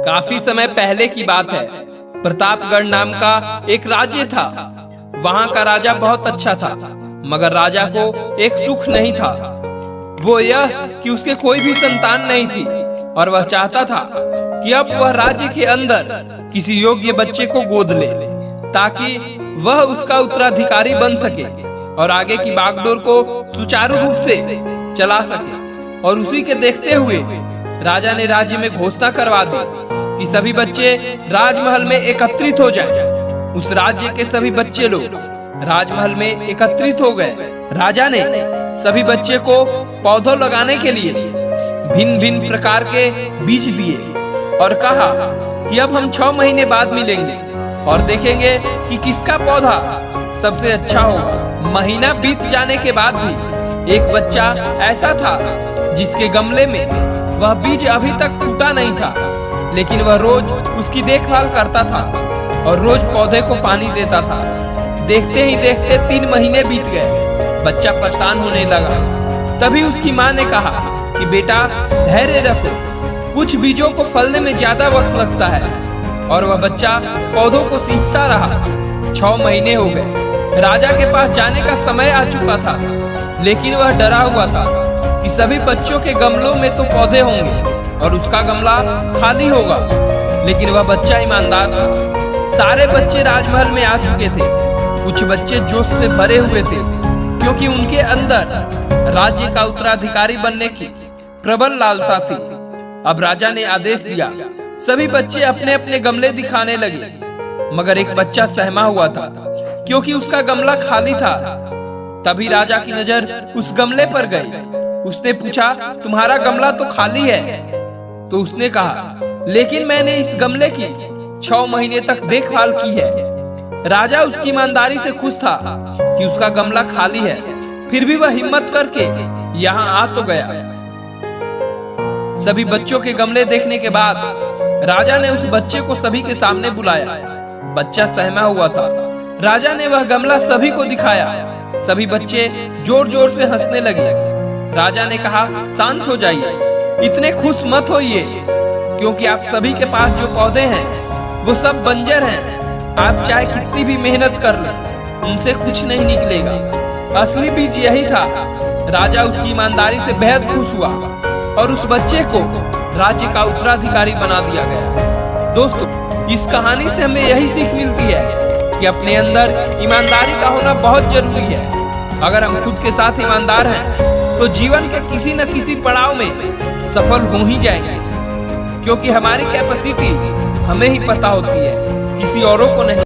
काफी समय पहले की बात है। प्रतापगढ़ नाम का एक राज्य था। वहां का राजा बहुत अच्छा था, मगर राजा को एक सुख नहीं था। वो यह कि उसके कोई भी संतान नहीं थी और वह चाहता था कि अब वह राज्य के अंदर किसी योग्य बच्चे को गोद ले ताकि वह उसका उत्तराधिकारी बन सके और आगे की बागडोर को सुचारू रूप से चला सके। और उसी के देखते हुए राजा ने राज्य में घोषणा करवा दी कि सभी बच्चे राजमहल में एकत्रित हो जाएं। उस राज्य के सभी बच्चे लोग राजमहल में एकत्रित हो गए। राजा ने सभी बच्चे को पौधों लगाने के लिए भिन्न भिन्न प्रकार के बीज दिए और कहा कि अब हम 6 महीने बाद मिलेंगे और देखेंगे कि किसका पौधा सबसे अच्छा होगा। महीना बीत जाने के बाद भी एक बच्चा ऐसा था जिसके गमले में वह बीज अभी तक फूटा नहीं था, लेकिन वह रोज उसकी देखभाल करता था और रोज पौधे को पानी देता था। देखते ही देखते 3 महीने बीत गए। बच्चा परेशान होने लगा। तभी उसकी माँ ने कहा कि बेटा धैर्य रखो, कुछ बीजों को फलने में ज्यादा वक्त लगता है। और वह बच्चा पौधों को सींचता रहा। 6 महीने हो गए। राजा के पास जाने का समय आ चुका था, लेकिन वह डरा हुआ था कि सभी बच्चों के गमलों में तो पौधे होंगे और उसका गमला खाली होगा। लेकिन वह बच्चा ईमानदार था। सारे बच्चे राजमहल में आ चुके थे। कुछ बच्चे जोश से भरे हुए थे क्योंकि उनके अंदर राज्य का उत्तराधिकारी बनने की प्रबल लालसा थी। अब राजा ने आदेश दिया, सभी बच्चे अपने अपने गमले दिखाने लगे, मगर एक बच्चा सहमा हुआ था क्योंकि उसका गमला खाली था। तभी राजा की नजर उस गमले पर गई। उसने पूछा, तुम्हारा गमला तो खाली है। तो उसने कहा, लेकिन मैंने इस गमले की 6 महीने तक देखभाल की है। राजा उसकी ईमानदारी से खुश था कि उसका गमला खाली है, फिर भी वह हिम्मत करके यहाँ आ तो गया। सभी बच्चों के गमले देखने के बाद राजा ने उस बच्चे को सभी के सामने बुलाया। बच्चा सहमा हुआ था। राजा ने वह गमला सभी को दिखाया। सभी बच्चे जोर जोर से हंसने लगे। राजा ने कहा, शांत हो जाइए, इतने खुश मत होइए, क्योंकि आप सभी के पास जो पौधे हैं वो सब बंजर हैं। आप चाहे कितनी भी मेहनत कर लें, उनसे कुछ नहीं निकलेगा। असली बीज यही था। राजा उसकी ईमानदारी से बेहद खुश हुआ और उस बच्चे को राज्य का उत्तराधिकारी बना दिया गया। दोस्तों, इस कहानी से हमें यही सीख मिलती है कि अपने अंदर ईमानदारी का होना बहुत जरूरी है। अगर हम खुद के साथ ईमानदार हैं तो जीवन के किसी न किसी पड़ाव में सफल हो ही जाएंगे, क्योंकि हमारी कैपेसिटी हमें ही पता होती है, किसी औरों को नहीं।